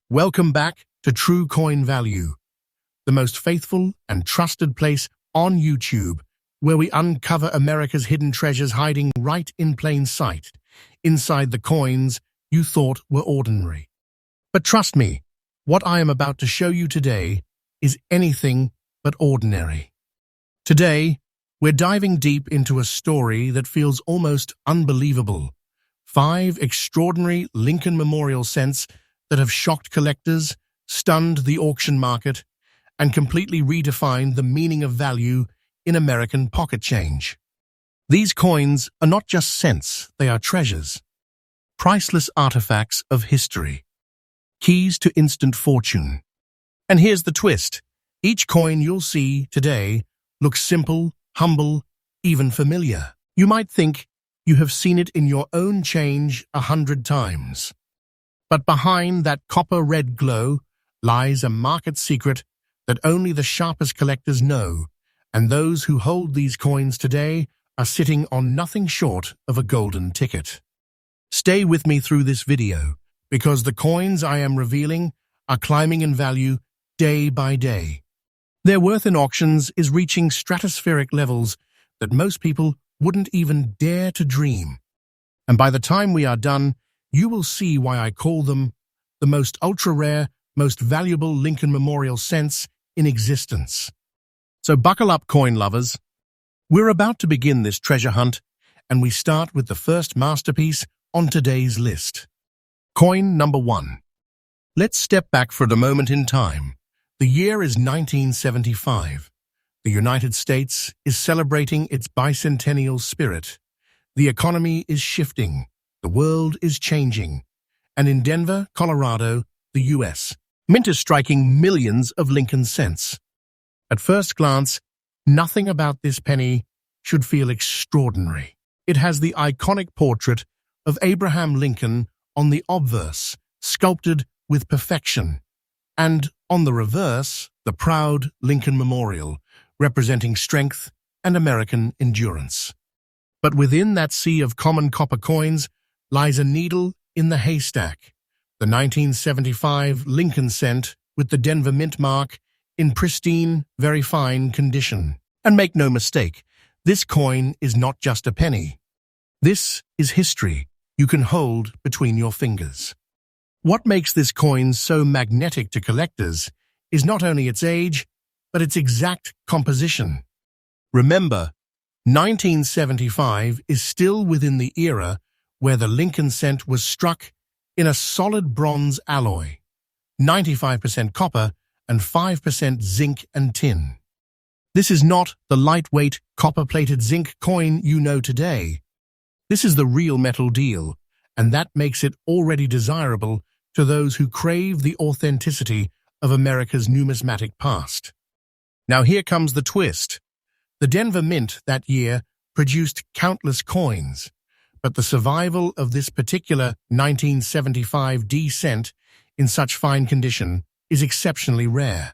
Welcome back to True Coin Value, the most faithful and trusted place on YouTube, where we uncover America's hidden treasures hiding right in plain sight, inside the coins you thought were ordinary. But trust me, what I am about to show you today is anything but ordinary. Today, we're diving deep into a story that feels almost unbelievable. 5 extraordinary Lincoln Memorial cents that have shocked collectors, stunned the auction market, and completely redefined the meaning of value in American pocket change. These coins are not just cents, they are treasures. Priceless artifacts of history. Keys to instant fortune. And here's the twist. Each coin you'll see today looks simple, humble, even familiar. You might think you have seen it in your own change 100 times. But behind that copper-red glow lies a market secret that only the sharpest collectors know, and those who hold these coins today are sitting on nothing short of a golden ticket. Stay with me through this video, because the coins I am revealing are climbing in value day by day. Their worth in auctions is reaching stratospheric levels that most people wouldn't even dare to dream. And by the time we are done, you will see why I call them the most ultra-rare, most valuable Lincoln Memorial cents in existence. So buckle up, coin lovers. We're about to begin this treasure hunt, and we start with the first masterpiece on today's list. Coin number 1. Let's step back for the moment in time. The year is 1975. The United States is celebrating its bicentennial spirit. The economy is shifting. The world is changing. And in Denver, Colorado, the U.S., mint is striking millions of Lincoln cents. At first glance, nothing about this penny should feel extraordinary. It has the iconic portrait of Abraham Lincoln on the obverse, sculpted with perfection, and on the reverse, the proud Lincoln Memorial, representing strength and American endurance. But within that sea of common copper coins lies a needle in the haystack, the 1975 Lincoln cent with the Denver mint mark in pristine, very fine condition. And make no mistake, this coin is not just a penny. This is history you can hold between your fingers. What makes this coin so magnetic to collectors is not only its age, but its exact composition. Remember, 1975 is still within the era where the Lincoln cent was struck in a solid bronze alloy, 95% copper and 5% zinc and tin. This is not the lightweight copper-plated zinc coin you know today. This is the real metal deal, and that makes it already desirable to those who crave the authenticity of America's numismatic past. Now here comes the twist. The Denver Mint that year produced countless coins, but the survival of this particular 1975 D cent in such fine condition is exceptionally rare.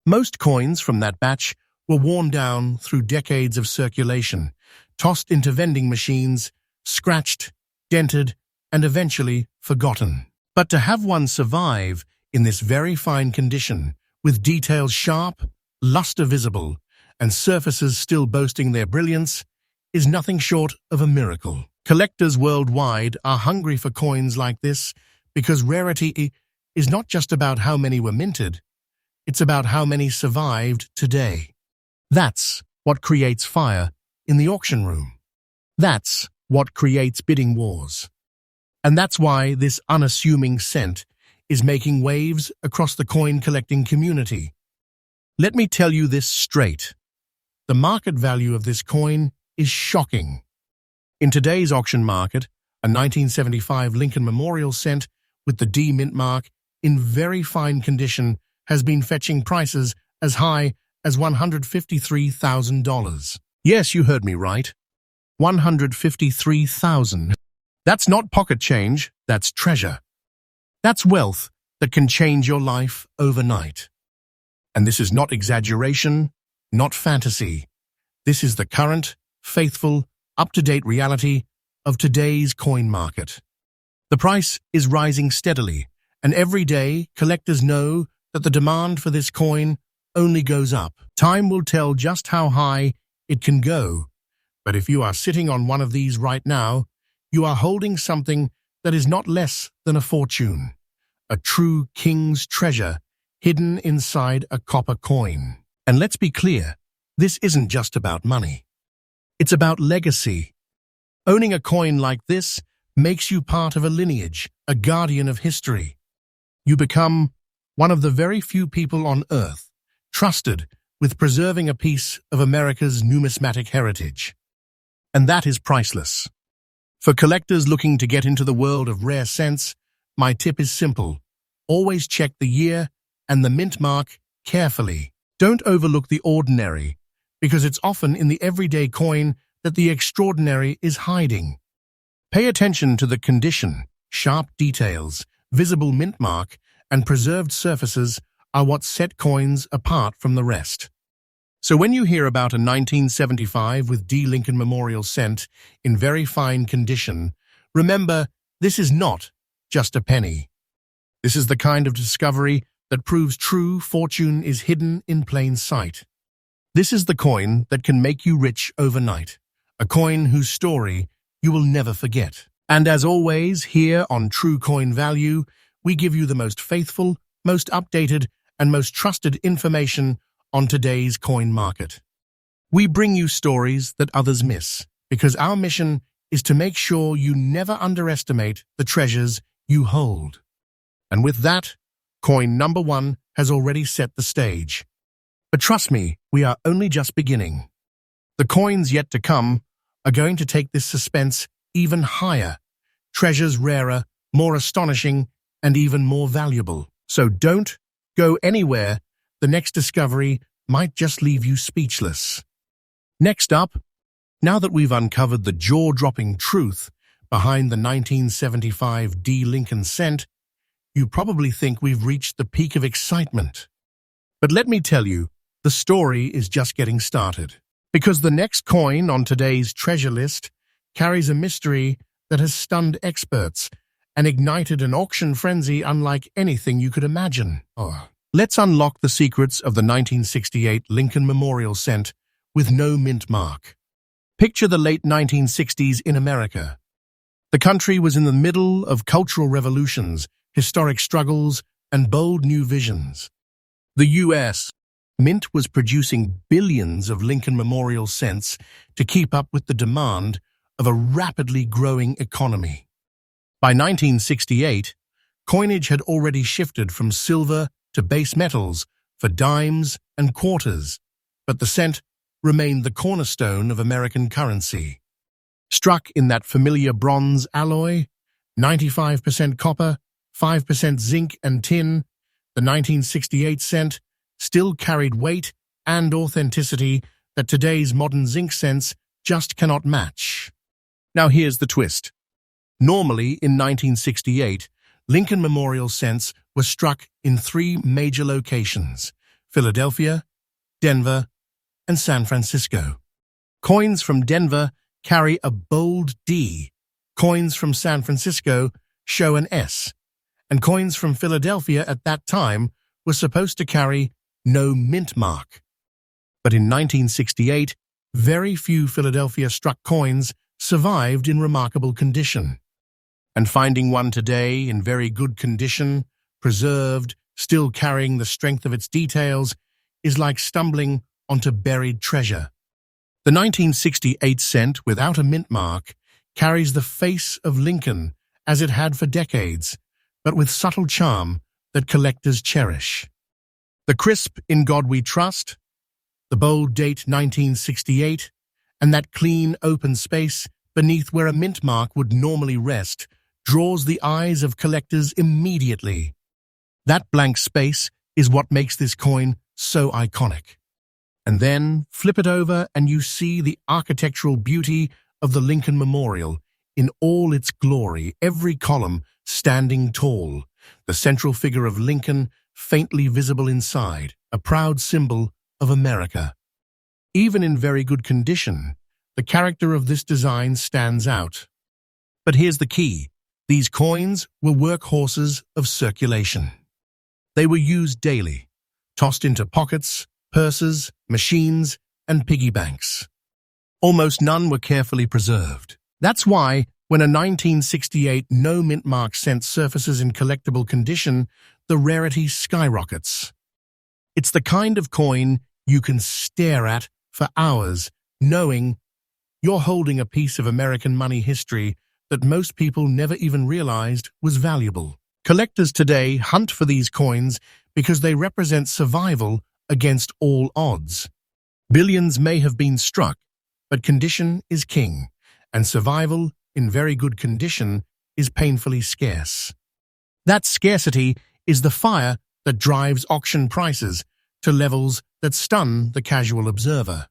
Most coins from that batch were worn down through decades of circulation, tossed into vending machines, scratched, dented, and eventually forgotten. But to have one survive in this very fine condition, with details sharp, luster visible, and surfaces still boasting their brilliance, is nothing short of a miracle. Collectors worldwide are hungry for coins like this because rarity is not just about how many were minted, it's about how many survived today. That's what creates fire in the auction room. That's what creates bidding wars. And that's why this unassuming cent is making waves across the coin collecting community. Let me tell you this straight. The market value of this coin is shocking. In today's auction market, a 1975 Lincoln Memorial cent with the D mint mark in very fine condition has been fetching prices as high as $153,000. Yes, you heard me right. $153,000. That's not pocket change, that's treasure. That's wealth that can change your life overnight. And this is not exaggeration, not fantasy. This is the current, faithful, up-to-date reality of today's coin market. The price is rising steadily, And every day, collectors know that the demand for this coin only goes up. Time will tell just how high it can go. But if you are sitting on one of these right now, you are holding something that is not less than a fortune. A true king's treasure hidden inside a copper coin. And let's be clear, this isn't just about money. It's about legacy. Owning a coin like this makes you part of a lineage, a guardian of history. You become one of the very few people on Earth trusted with preserving a piece of America's numismatic heritage. And that is priceless. For collectors looking to get into the world of rare cents, my tip is simple. Always check the year and the mint mark carefully. Don't overlook the ordinary, because it's often in the everyday coin that the extraordinary is hiding. Pay attention to the condition. Sharp details, visible mint mark, and preserved surfaces are what set coins apart from the rest. So when you hear about a 1975 with D. Lincoln Memorial cent in very fine condition, remember, this is not just a penny. This is the kind of discovery that proves true fortune is hidden in plain sight. This is the coin that can make you rich overnight, a coin whose story you will never forget. And as always, here on True Coin Value, we give you the most faithful, most updated, and most trusted information on today's coin market. We bring you stories that others miss, because our mission is to make sure you never underestimate the treasures you hold. And with that, coin number 1 has already set the stage. But trust me, we are only just beginning. The coins yet to come are going to take this suspense even higher. Treasures rarer, more astonishing, and even more valuable. So don't go anywhere. The next discovery might just leave you speechless. Next up, now that we've uncovered the jaw-dropping truth behind the 1975 D. Lincoln cent, you probably think we've reached the peak of excitement. But let me tell you, the story is just getting started. Because the next coin on today's treasure list carries a mystery that has stunned experts and ignited an auction frenzy unlike anything you could imagine. Let's unlock the secrets of the 1968 Lincoln Memorial cent with no mint mark. Picture the late 1960s in America. The country was in the middle of cultural revolutions, historic struggles, and bold new visions. The U.S. Mint was producing billions of Lincoln Memorial cents to keep up with the demand of a rapidly growing economy. By 1968, coinage had already shifted from silver to base metals for dimes and quarters, but the cent remained the cornerstone of American currency. Struck in that familiar bronze alloy, 95% copper, 5% zinc and tin, the 1968 cent still carried weight and authenticity that today's modern zinc cents just cannot match. Now here's the twist. Normally, in 1968, Lincoln Memorial cents were struck in 3 major locations: Philadelphia, Denver, and San Francisco. Coins from Denver carry a bold D, coins from San Francisco show an S, and coins from Philadelphia at that time were supposed to carry no mint mark. But in 1968, very few Philadelphia-struck coins survived in remarkable condition. And finding one today in very good condition, preserved, still carrying the strength of its details, is like stumbling onto buried treasure. The 1968 cent without a mint mark carries the face of Lincoln as it had for decades, but with subtle charm that collectors cherish. The crisp "In God We Trust," the bold date 1968, and that clean, open space beneath where a mint mark would normally rest draws the eyes of collectors immediately. That blank space is what makes this coin so iconic. And then flip it over and you see the architectural beauty of the Lincoln Memorial in all its glory, every column standing tall, the central figure of Lincoln faintly visible inside, a proud symbol of America. Even in very good condition, the character of this design stands out. But here's the key. These coins were workhorses of circulation. They were used daily, tossed into pockets, purses, machines, and piggy banks. Almost none were carefully preserved. That's why, when a 1968 no-mint mark cent surfaces in collectible condition, the rarity skyrockets. It's the kind of coin you can stare at for hours, knowing you're holding a piece of American money history that most people never even realized was valuable. Collectors today hunt for these coins because they represent survival against all odds. Billions may have been struck, but condition is king, and survival in very good condition is painfully scarce. That scarcity is the fire that drives auction prices to levels that stun the casual observer.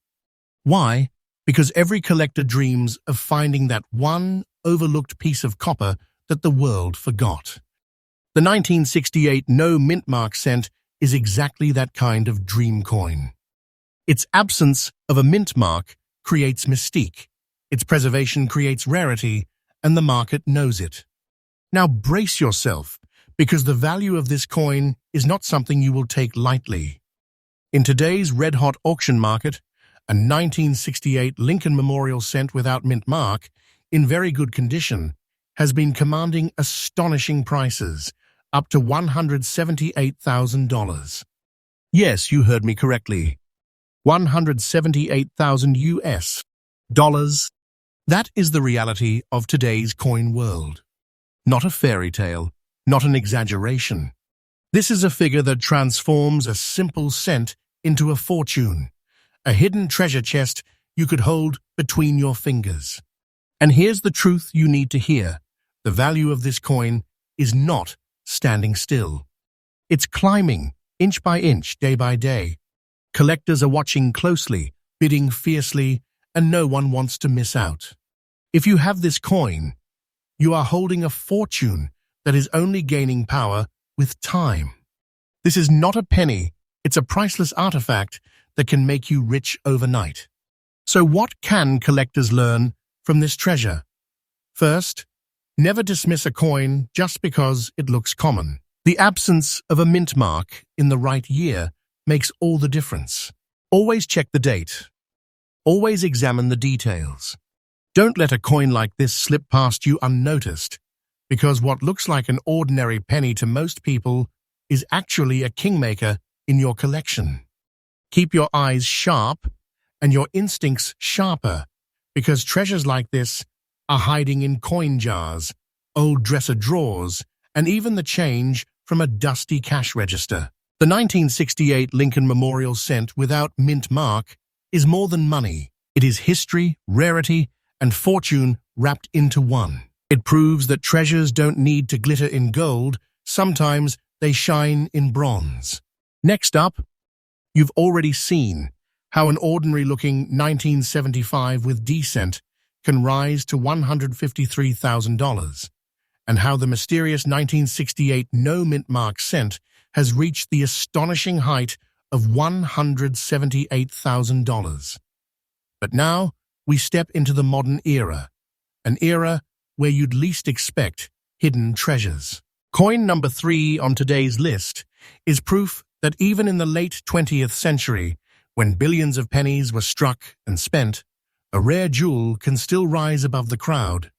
Why? Because every collector dreams of finding that one overlooked piece of copper that the world forgot. The 1968 no-mint mark cent is exactly that kind of dream coin. Its absence of a mint mark creates mystique. Its preservation creates rarity, and the market knows it. Now brace yourself, because the value of this coin is not something you will take lightly. In today's red-hot auction market, a 1968 Lincoln Memorial cent without mint mark, in very good condition, has been commanding astonishing prices, up to $178,000. Yes, you heard me correctly. 178,000 US dollars. That is the reality of today's coin world. Not a fairy tale, not an exaggeration. This is a figure that transforms a simple cent into a fortune, a hidden treasure chest you could hold between your fingers. And here's the truth you need to hear. The value of this coin is not standing still. It's climbing, inch by inch, day by day. Collectors are watching closely, bidding fiercely, and no one wants to miss out. If you have this coin, you are holding a fortune that is only gaining power with time. This is not a penny, it's a priceless artifact that can make you rich overnight. So what can collectors learn from this treasure? First, never dismiss a coin just because it looks common. The absence of a mint mark in the right year makes all the difference. Always check the date. Always examine the details. Don't let a coin like this slip past you unnoticed, because what looks like an ordinary penny to most people is actually a kingmaker in your collection. Keep your eyes sharp and your instincts sharper, because treasures like this are hiding in coin jars, old dresser drawers, and even the change from a dusty cash register. The 1968 Lincoln Memorial cent without mint mark is more than money. It is history, rarity, and fortune wrapped into one. It proves that treasures don't need to glitter in gold, sometimes they shine in bronze. Next up, you've already seen how an ordinary-looking 1975 with D cent can rise to $153,000, and how the mysterious 1968 no-mint mark cent has reached the astonishing height of $178,000. But now we step into the modern era, an era where you'd least expect hidden treasures. Coin number 3 on today's list is proof that even in the late 20th century, when billions of pennies were struck and spent, a rare jewel can still rise above the crowd.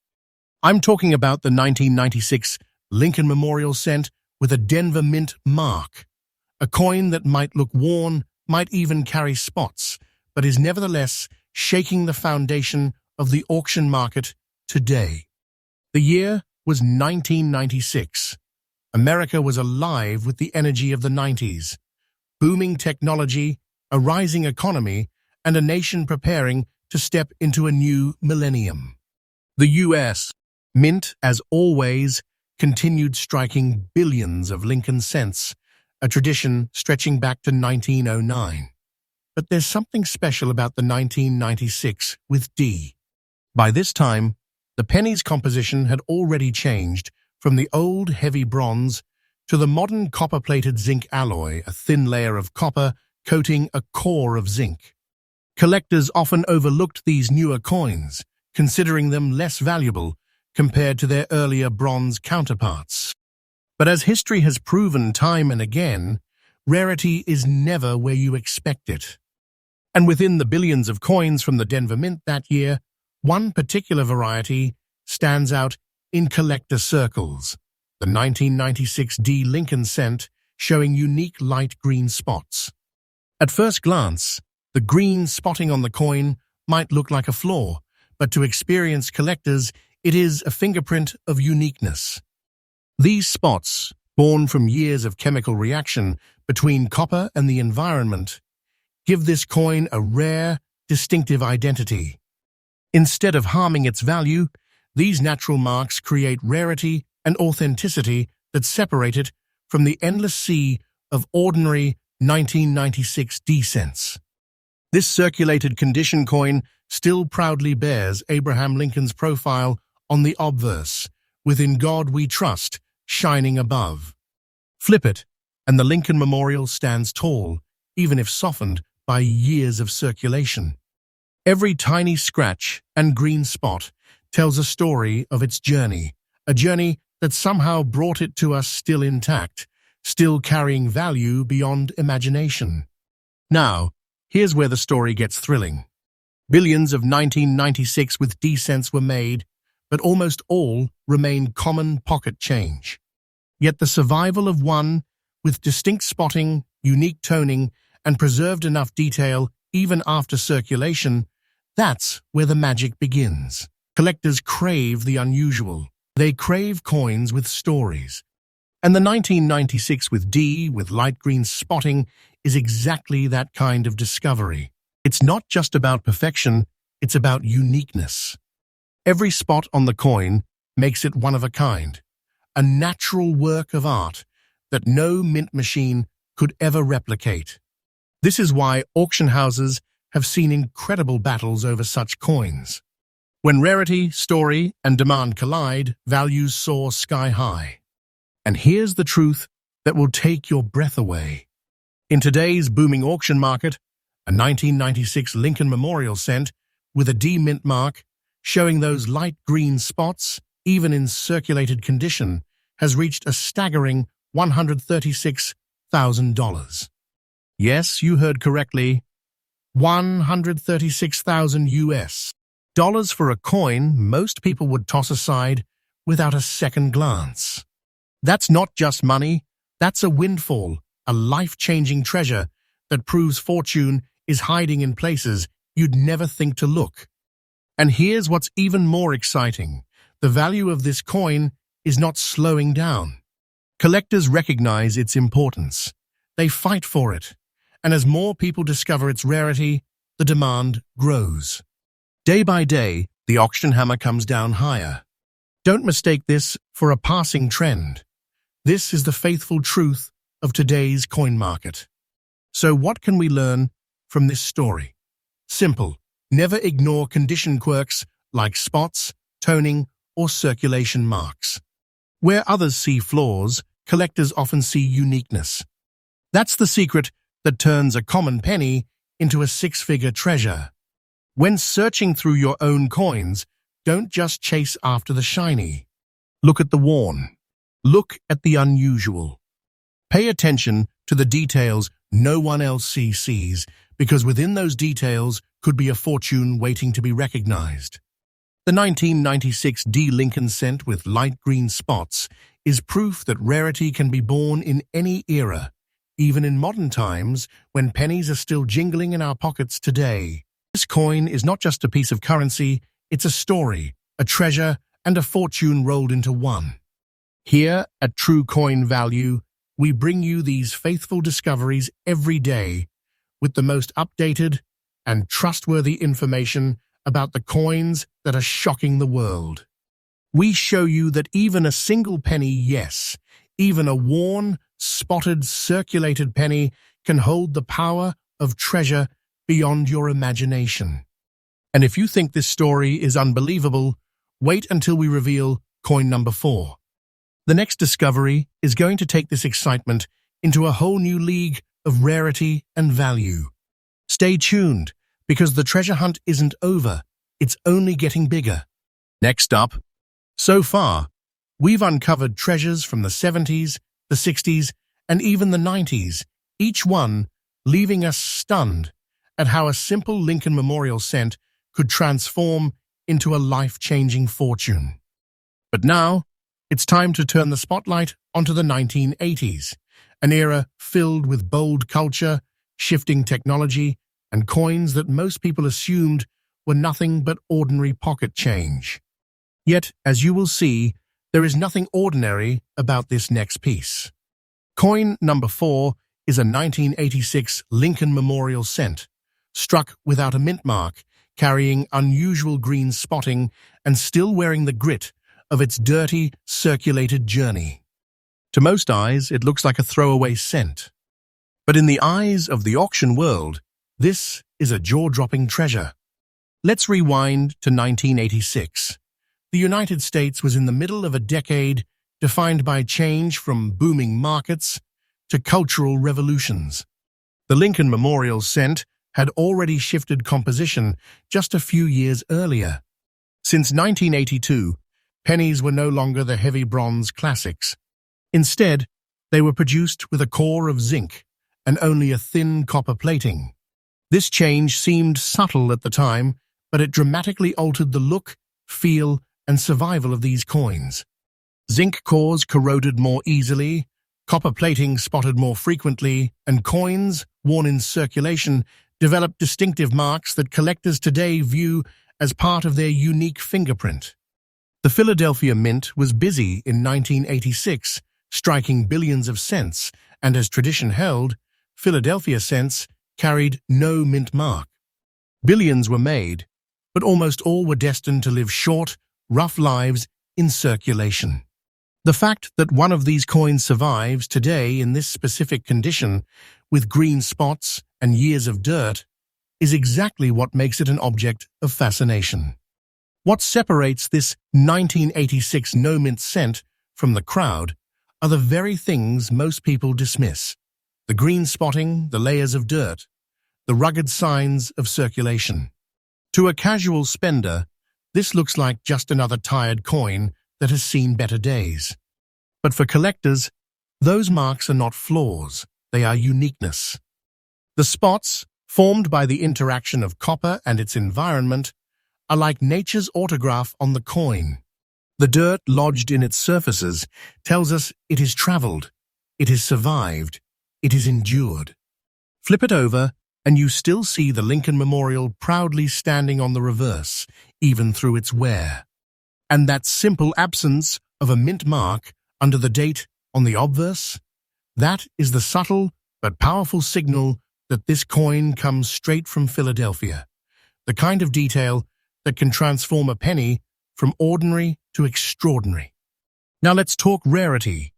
I'm talking about the 1996 Lincoln Memorial cent with a Denver Mint mark, a coin that might look worn, might even carry spots, but is nevertheless shaking the foundation of the auction market today. The year was 1996. America was alive with the energy of the 90s, booming technology, a rising economy, and a nation preparing to step into a new millennium. The U.S. Mint, as always, continued striking billions of Lincoln cents, a tradition stretching back to 1909. But there's something special about the 1996 with D. By this time, the penny's composition had already changed from the old heavy bronze to the modern copper-plated zinc alloy, a thin layer of copper coating a core of zinc. Collectors often overlooked these newer coins, considering them less valuable compared to their earlier bronze counterparts. But as history has proven time and again, rarity is never where you expect it. And within the billions of coins from the Denver Mint that year, one particular variety stands out in collector circles, the 1996 D Lincoln cent, showing unique light green spots. At first glance, the green spotting on the coin might look like a flaw, but to experienced collectors, it is a fingerprint of uniqueness. These spots, born from years of chemical reaction between copper and the environment, give this coin a rare, distinctive identity. Instead of harming its value, these natural marks create rarity and authenticity that separate it from the endless sea of ordinary 1996 D cents. This circulated condition coin still proudly bears Abraham Lincoln's profile on the obverse, "Within God we trust," shining above. Flip it, and the Lincoln Memorial stands tall, even if softened by years of circulation. Every tiny scratch and green spot tells a story of its journey, a journey that somehow brought it to us still intact, still carrying value beyond imagination. Now, here's where the story gets thrilling. Billions of 1996 with D cents were made, but almost all remain common pocket change. Yet the survival of one with distinct spotting, unique toning, and preserved enough detail even after circulation, that's where the magic begins. Collectors crave the unusual. They crave coins with stories. And the 1996 with D with light green spotting is exactly that kind of discovery. It's not just about perfection, it's about uniqueness. Every spot on the coin makes it one of a kind, a natural work of art that no mint machine could ever replicate. This is why auction houses have seen incredible battles over such coins. When rarity, story, and demand collide, values soar sky high. And here's the truth that will take your breath away. In today's booming auction market, a 1996 Lincoln Memorial cent with a D mint mark, showing those light green spots, even in circulated condition, has reached a staggering $136,000. Yes, you heard correctly, $136,000 US. Dollars for a coin most people would toss aside without a second glance. That's not just money, that's a windfall, a life-changing treasure that proves fortune is hiding in places you'd never think to look. And here's what's even more exciting. The value of this coin is not slowing down. Collectors recognize its importance. They fight for it. And as more people discover its rarity, the demand grows. Day by day, the auction hammer comes down higher. Don't mistake this for a passing trend. This is the faithful truth of today's coin market. So what can we learn from this story? Simple. Never ignore condition quirks like spots, toning, or circulation marks. Where others see flaws, collectors often see uniqueness. That's the secret that turns a common penny into a six-figure treasure. When searching through your own coins, don't just chase after the shiny. Look at the worn. Look at the unusual. Pay attention to the details no one else sees, because within those details could be a fortune waiting to be recognized. The 1996 D Lincoln cent with light green spots is proof that rarity can be born in any era, even in modern times when pennies are still jingling in our pockets today. This coin is not just a piece of currency, it's a story, a treasure, and a fortune rolled into one. Here at True Coin Value, we bring you these faithful discoveries every day with the most updated and trustworthy information about the coins that are shocking the world. We show you that even a single penny, yes, even a worn, spotted, circulated penny can hold the power of treasure beyond your imagination. And if you think this story is unbelievable, wait until we reveal coin number 4. The next discovery is going to take this excitement into a whole new league of rarity and value. Stay tuned, because the treasure hunt isn't over, it's only getting bigger. Next up, So far, we've uncovered treasures from the 70s, the 60s, and even the 90s, each one leaving us stunned at how a simple Lincoln Memorial cent could transform into a life-changing fortune. But now, it's time to turn the spotlight onto the 1980s, an era filled with bold culture, shifting technology, and coins that most people assumed were nothing but ordinary pocket change. Yet, as you will see, there is nothing ordinary about this next piece. Coin number 4 is a 1986 Lincoln Memorial cent, struck without a mint mark, carrying unusual green spotting and still wearing the grit of its dirty, circulated journey. To most eyes, it looks like a throwaway cent. But in the eyes of the auction world, this is a jaw-dropping treasure. Let's rewind to 1986. The United States was in the middle of a decade defined by change from booming markets to cultural revolutions. The Lincoln Memorial cent had already shifted composition just a few years earlier. Since 1982, pennies were no longer the heavy bronze classics. Instead, they were produced with a core of zinc and only a thin copper plating. This change seemed subtle at the time, but it dramatically altered the look, feel, and survival of these coins. Zinc cores corroded more easily, copper plating spotted more frequently, and coins, worn in circulation, developed distinctive marks that collectors today view as part of their unique fingerprint. The Philadelphia Mint was busy in 1986, striking billions of cents, and as tradition held, Philadelphia cents carried no mint mark. Billions were made, but almost all were destined to live short, rough lives in circulation. The fact that one of these coins survives today in this specific condition, with green spots and years of dirt, is exactly what makes it an object of fascination. What separates this 1986 no-mint cent from the crowd are the very things most people dismiss: the green spotting, the layers of dirt, the rugged signs of circulation. To a casual spender, this looks like just another tired coin that has seen better days. But for collectors, those marks are not flaws, they are uniqueness. The spots, formed by the interaction of copper and its environment, are like nature's autograph on the coin. The dirt lodged in its surfaces tells us it has traveled, it has survived, it has endured. Flip it over, and you still see the Lincoln Memorial proudly standing on the reverse, even through its wear. And that simple absence of a mint mark under the date on the obverse, that is the subtle but powerful signal that this coin comes straight from Philadelphia, the kind of detail that can transform a penny from ordinary to extraordinary. Now let's talk rarity.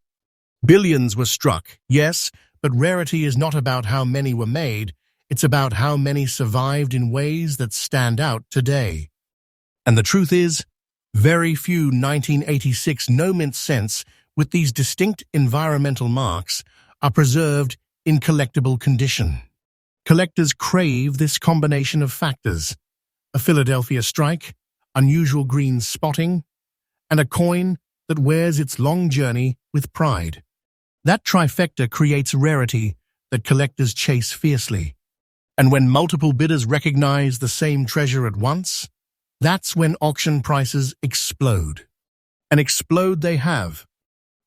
Billions were struck, yes, but rarity is not about how many were made, it's about how many survived in ways that stand out today. And the truth is, very few 1986 no-mint cents with these distinct environmental marks are preserved in collectible condition. Collectors crave this combination of factors: a Philadelphia strike, unusual green spotting, and a coin that wears its long journey with pride. That trifecta creates rarity that collectors chase fiercely. And when multiple bidders recognize the same treasure at once, that's when auction prices explode. And explode they have.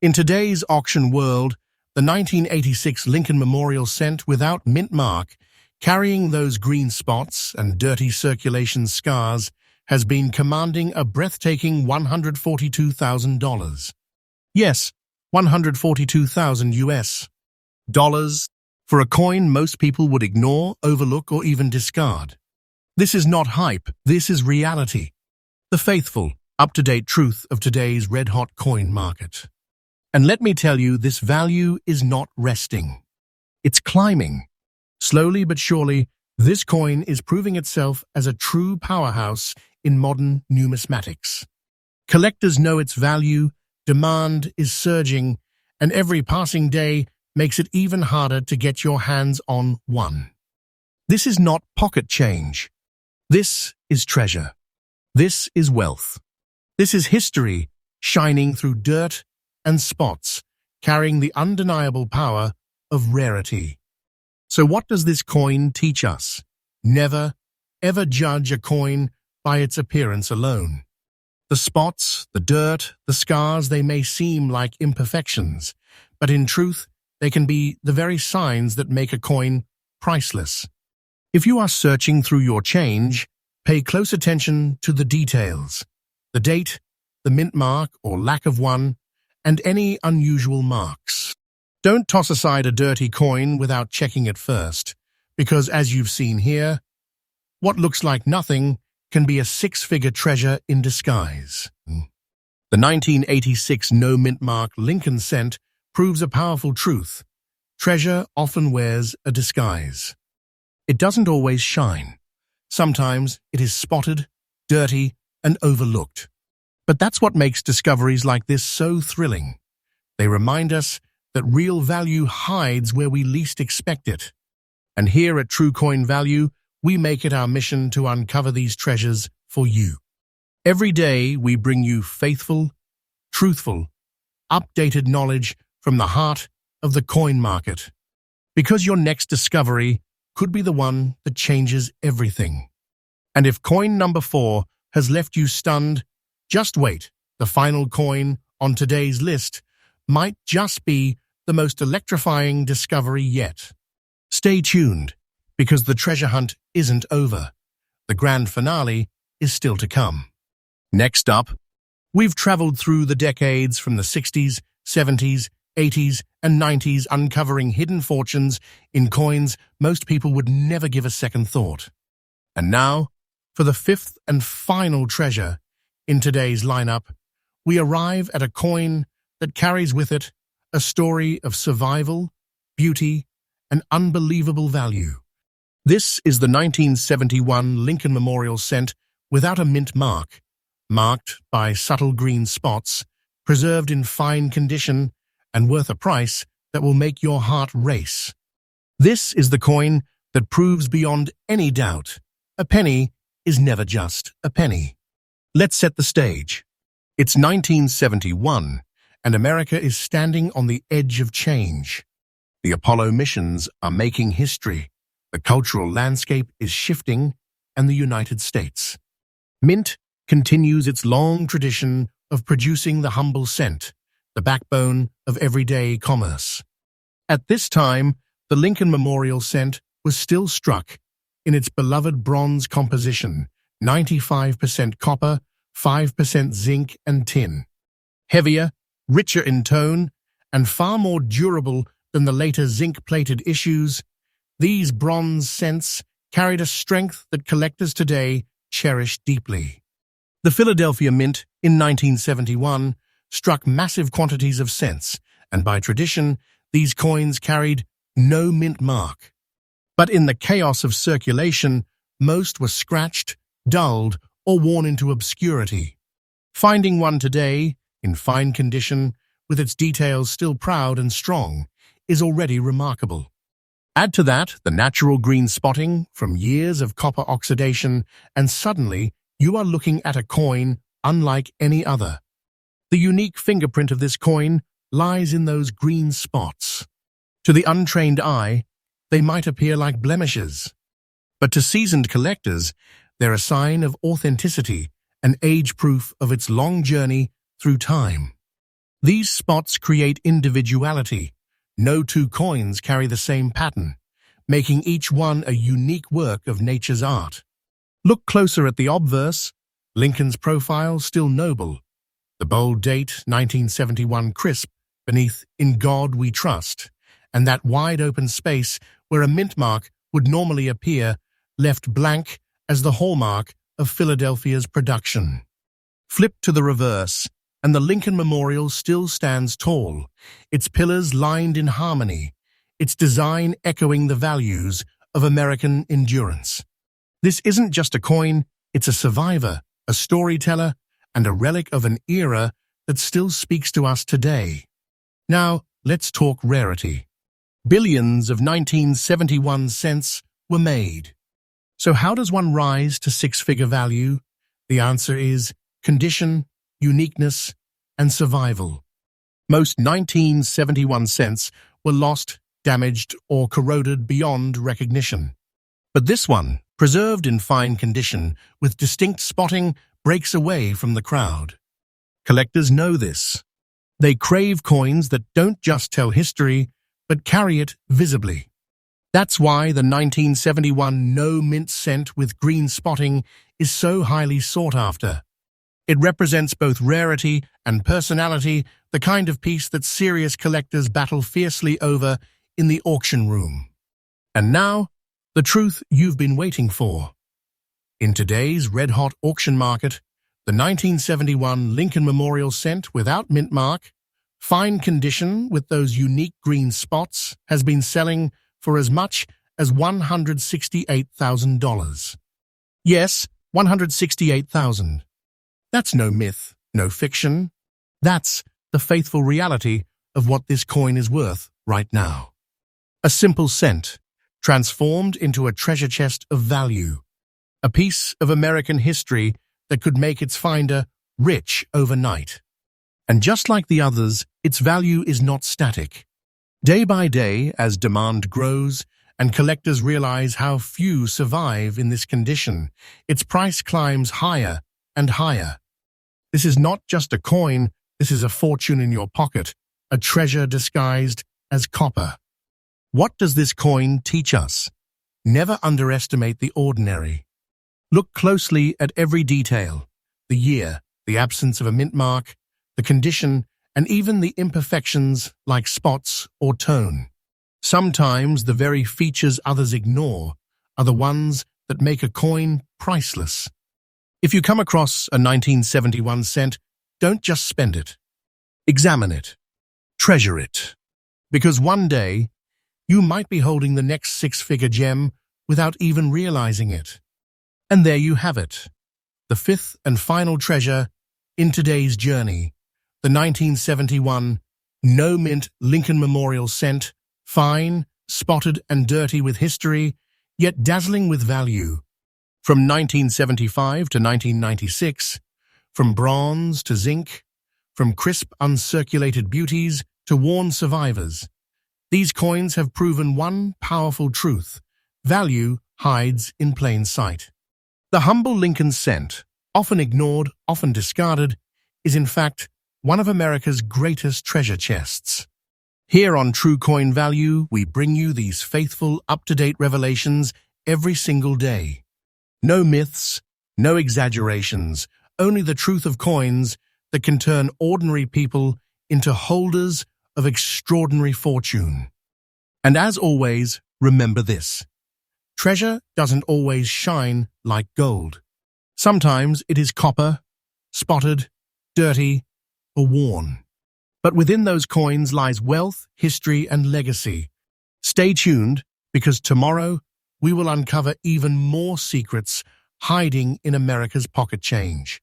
In today's auction world, the 1986 Lincoln Memorial cent without mint mark, carrying those green spots and dirty circulation scars, has been commanding a breathtaking $142,000. Yes, $142,000 US dollars for a coin most people would ignore, overlook, or even discard. This is not hype, this is reality. The faithful, up-to-date truth of today's red-hot coin market. And let me tell you, this value is not resting. It's climbing. Slowly but surely, this coin is proving itself as a true powerhouse in modern numismatics. Collectors know its value, demand is surging, and every passing day makes it even harder to get your hands on one. This is not pocket change. This is treasure. This is wealth. This is history shining through dirt and spots, carrying the undeniable power of rarity. So what does this coin teach us? Never, ever judge a coin by its appearance alone. The spots, the dirt, the scars, they may seem like imperfections, but in truth, they can be the very signs that make a coin priceless. If you are searching through your change, pay close attention to the details, the date, the mint mark or lack of one, and any unusual marks. Don't toss aside a dirty coin without checking it first, because as you've seen here, what looks like nothing can be a six-figure treasure in disguise. The 1986 no mint mark Lincoln cent proves a powerful truth. Treasure often wears a disguise. It doesn't always shine. Sometimes it is spotted, dirty, and overlooked. But that's what makes discoveries like this so thrilling. They remind us that real value hides where we least expect it. And here at True Coin Value, we make it our mission to uncover these treasures for you. Every day, we bring you faithful, truthful, updated knowledge from the heart of the coin market. Because your next discovery could be the one that changes everything. And if coin number 4 has left you stunned, just wait. The final coin on today's list might just be the most electrifying discovery yet. Stay tuned, because the treasure hunt isn't over. The grand finale is still to come. Next up, we've traveled through the decades from the 60s, 70s, 80s, and 90s, uncovering hidden fortunes in coins most people would never give a second thought. And now, for the 5th and final treasure in today's lineup, we arrive at a coin that carries with it a story of survival, beauty, and unbelievable value. This is the 1971 Lincoln Memorial cent without a mint mark, marked by subtle green spots, preserved in fine condition, and worth a price that will make your heart race. This is the coin that proves beyond any doubt a penny is never just a penny. Let's set the stage. It's 1971, and America is standing on the edge of change. The Apollo missions are making history. The cultural landscape is shifting, and the United States. Mint continues its long tradition of producing the humble cent, the backbone of everyday commerce. At this time, the Lincoln Memorial cent was still struck in its beloved bronze composition, 95% copper, 5% zinc and tin. Heavier, richer in tone, and far more durable than the later zinc-plated issues, these bronze cents carried a strength that collectors today cherish deeply. The Philadelphia Mint in 1971 struck massive quantities of cents, and by tradition, these coins carried no mint mark. But in the chaos of circulation, most were scratched, dulled, or worn into obscurity. Finding one today, in fine condition, with its details still proud and strong, is already remarkable. Add to that the natural green spotting from years of copper oxidation, and suddenly you are looking at a coin unlike any other. The unique fingerprint of this coin lies in those green spots. To the untrained eye, they might appear like blemishes, but to seasoned collectors, they're a sign of authenticity and age proof of its long journey through time. These spots create individuality. No two coins carry the same pattern, making each one a unique work of nature's art. Look closer at the obverse. Lincoln's profile still noble. The bold date, 1971 crisp, beneath "In God We Trust," and that wide-open space where a mint mark would normally appear, left blank as the hallmark of Philadelphia's production. Flip to the reverse, and the Lincoln Memorial still stands tall, its pillars lined in harmony, its design echoing the values of American endurance. This isn't just a coin, it's a survivor, a storyteller, and a relic of an era that still speaks to us today. Now, let's talk rarity. Billions of 1971 cents were made. So how does one rise to six-figure value? The answer is condition, uniqueness, and survival. Most 1971 cents were lost, damaged, or corroded beyond recognition. But this one, preserved in fine condition, with distinct spotting, breaks away from the crowd. Collectors know this. They crave coins that don't just tell history, but carry it visibly. That's why the 1971 no-mint cent with green spotting is so highly sought after. It represents both rarity and personality, the kind of piece that serious collectors battle fiercely over in the auction room. And now, the truth you've been waiting for. In today's red-hot auction market, the 1971 Lincoln Memorial cent without mint mark, fine condition with those unique green spots, has been selling for as much as $168,000. Yes, $168,000. That's no myth, no fiction. That's the faithful reality of what this coin is worth right now. A simple cent, transformed into a treasure chest of value. A piece of American history that could make its finder rich overnight. And just like the others, its value is not static. Day by day, as demand grows and collectors realize how few survive in this condition, its price climbs higher and higher. This is not just a coin, this is a fortune in your pocket, a treasure disguised as copper. What does this coin teach us? Never underestimate the ordinary. Look closely at every detail, the year, the absence of a mint mark, the condition, and even the imperfections like spots or tone. Sometimes the very features others ignore are the ones that make a coin priceless. If you come across a 1971 cent, don't just spend it. Examine it. Treasure it. Because one day, you might be holding the next six-figure gem without even realizing it. And there you have it, the fifth and final treasure in today's journey, the 1971 no-mint Lincoln Memorial cent, fine, spotted and dirty with history, yet dazzling with value. From 1975 to 1996, from bronze to zinc, from crisp uncirculated beauties to worn survivors, these coins have proven one powerful truth: value hides in plain sight. The humble Lincoln cent, often ignored, often discarded, is in fact one of America's greatest treasure chests. Here on True Coin Value, we bring you these faithful, up-to-date revelations every single day. No myths, no exaggerations, only the truth of coins that can turn ordinary people into holders of extraordinary fortune. And as always, remember this: treasure doesn't always shine like gold. Sometimes it is copper, spotted, dirty, or worn. But within those coins lies wealth, history, and legacy. Stay tuned, because tomorrow we will uncover even more secrets hiding in America's pocket change.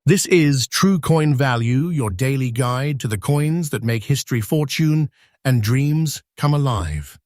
This is True Coin Value, your daily guide to the coins that make history fortune and dreams come alive.